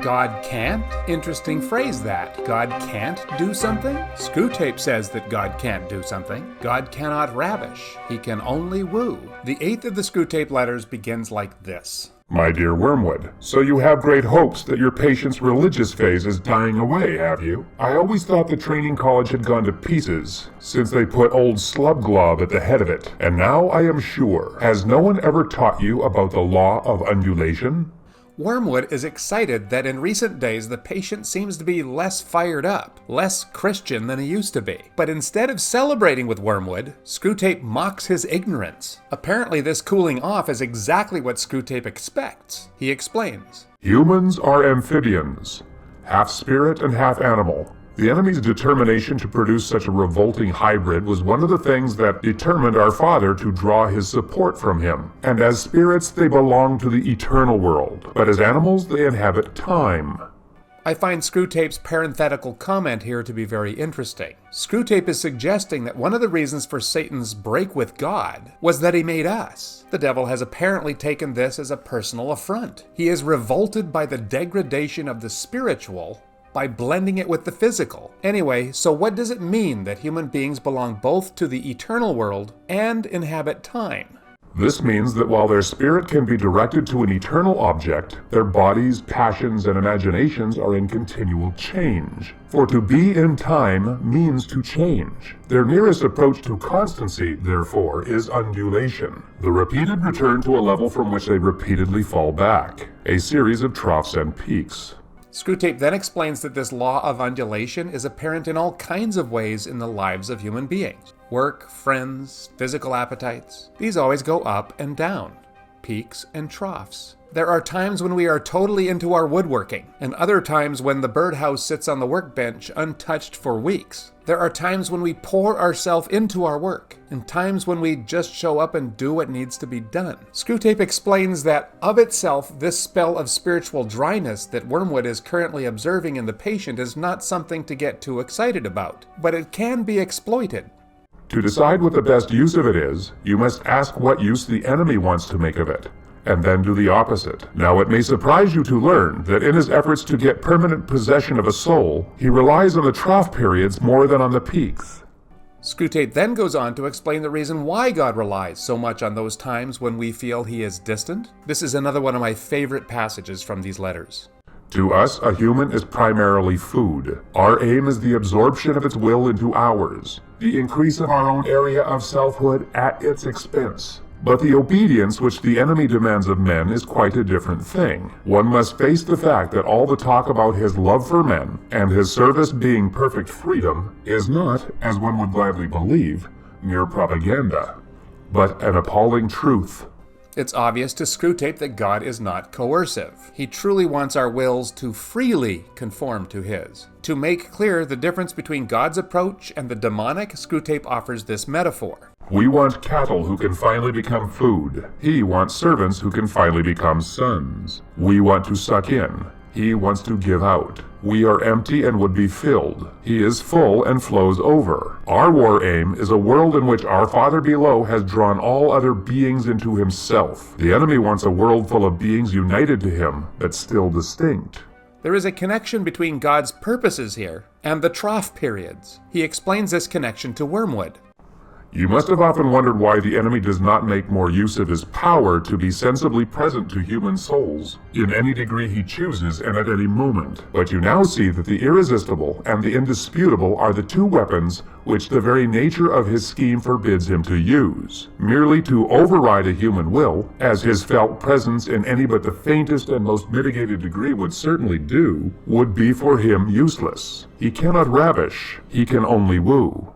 God can't? Interesting phrase that. God can't do something? Screwtape says that God can't do something. God cannot ravish. He can only woo. The 8th of the Screwtape letters begins like this. My dear Wormwood, so you have great hopes that your patient's religious phase is dying away, have you? I always thought the training college had gone to pieces, since they put old Slubglob at the head of it. And now I am sure, has no one ever taught you about the Law of Undulation? Wormwood is excited that in recent days the patient seems to be less fired up, less Christian than he used to be. But instead of celebrating with Wormwood, Screwtape mocks his ignorance. Apparently this cooling off is exactly what Screwtape expects. He explains. Humans are amphibians, half spirit and half animal. The enemy's determination to produce such a revolting hybrid was one of the things that determined our father to draw his support from him. And as spirits, they belong to the eternal world, but as animals, they inhabit time. I find Screwtape's parenthetical comment here to be very interesting. Screwtape is suggesting that one of the reasons for Satan's break with God was that he made us. The devil has apparently taken this as a personal affront. He is revolted by the degradation of the spiritual by blending it with the physical. Anyway, so what does it mean that human beings belong both to the eternal world and inhabit time? This means that while their spirit can be directed to an eternal object, their bodies, passions, and imaginations are in continual change. For to be in time means to change. Their nearest approach to constancy, therefore, is undulation, the repeated return to a level from which they repeatedly fall back, a series of troughs and peaks. Screwtape then explains that this law of undulation is apparent in all kinds of ways in the lives of human beings. Work, friends, physical appetites. These always go up and down, peaks and troughs. There are times when we are totally into our woodworking, and other times when the birdhouse sits on the workbench untouched for weeks. There are times when we pour ourselves into our work, and times when we just show up and do what needs to be done. Screwtape explains that, of itself, this spell of spiritual dryness that Wormwood is currently observing in the patient is not something to get too excited about, but it can be exploited. To decide what the best use of it is, you must ask what use the enemy wants to make of it, and then do the opposite. Now it may surprise you to learn that in his efforts to get permanent possession of a soul, he relies on the trough periods more than on the peaks. Screwtape then goes on to explain the reason why God relies so much on those times when we feel he is distant. This is another one of my favorite passages from these letters. To us, a human is primarily food. Our aim is the absorption of its will into ours, the increase of our own area of selfhood at its expense. But the obedience which the enemy demands of men is quite a different thing. One must face the fact that all the talk about his love for men, and his service being perfect freedom, is not, as one would gladly believe, mere propaganda, but an appalling truth. It's obvious to Screwtape that God is not coercive. He truly wants our wills to freely conform to his. To make clear the difference between God's approach and the demonic, Screwtape offers this metaphor. We want cattle who can finally become food. He wants servants who can finally become sons. We want to suck in. He wants to give out. We are empty and would be filled. He is full and flows over. Our war aim is a world in which our Father below has drawn all other beings into himself. The enemy wants a world full of beings united to him, but still distinct. There is a connection between God's purposes here and the trough periods. He explains this connection to Wormwood. You must have often wondered why the enemy does not make more use of his power to be sensibly present to human souls, in any degree he chooses and at any moment. But you now see that the irresistible and the indisputable are the two weapons which the very nature of his scheme forbids him to use. Merely to override a human will, as his felt presence in any but the faintest and most mitigated degree would certainly do, would be for him useless. He cannot ravish, he can only woo.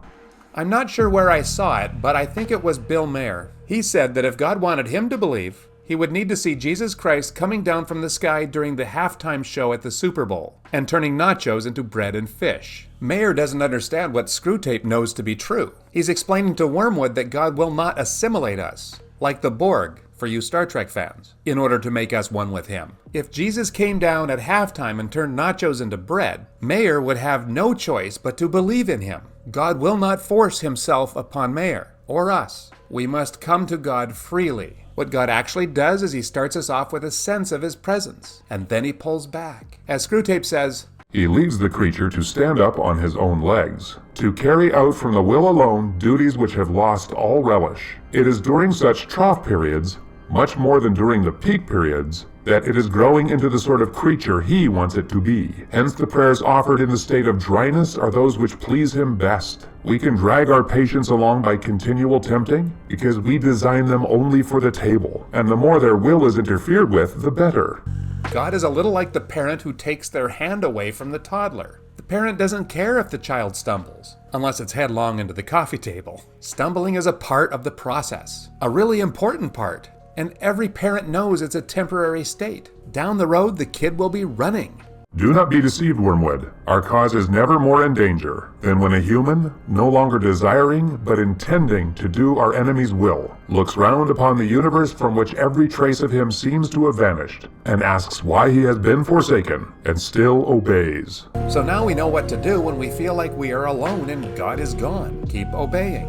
I'm not sure where I saw it, but I think it was Bill Maher. He said that if God wanted him to believe, he would need to see Jesus Christ coming down from the sky during the halftime show at the Super Bowl and turning nachos into bread and fish. Maher doesn't understand what Screwtape knows to be true. He's explaining to Wormwood that God will not assimilate us, like the Borg, for you Star Trek fans, in order to make us one with him. If Jesus came down at halftime and turned nachos into bread, Maher would have no choice but to believe in him. God will not force himself upon Maher or us. We must come to God freely. What God actually does is he starts us off with a sense of his presence, and then he pulls back. As Screwtape says, He leaves the creature to stand up on his own legs, to carry out from the will alone duties which have lost all relish. It is during such trough periods, much more than during the peak periods, that it is growing into the sort of creature he wants it to be. Hence the prayers offered in the state of dryness are those which please him best. We can drag our patients along by continual tempting, because we design them only for the table, and the more their will is interfered with, the better. God is a little like the parent who takes their hand away from the toddler. The parent doesn't care if the child stumbles, unless it's headlong into the coffee table. Stumbling is a part of the process, a really important part. And every parent knows it's a temporary state. Down the road, the kid will be running. Do not be deceived, Wormwood. Our cause is never more in danger than when a human, no longer desiring but intending to do our enemy's will, looks round upon the universe from which every trace of him seems to have vanished, and asks why he has been forsaken, and still obeys. So now we know what to do when we feel like we are alone and God is gone. Keep obeying.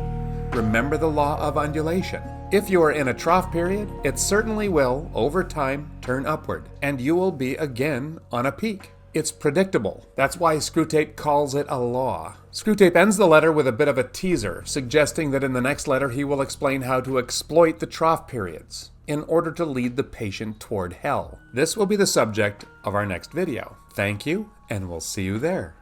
Remember the law of undulation. If you are in a trough period, it certainly will, over time, turn upward, and you will be again on a peak. It's predictable. That's why Screwtape calls it a law. Screwtape ends the letter with a bit of a teaser, suggesting that in the next letter he will explain how to exploit the trough periods in order to lead the patient toward hell. This will be the subject of our next video. Thank you, and we'll see you there.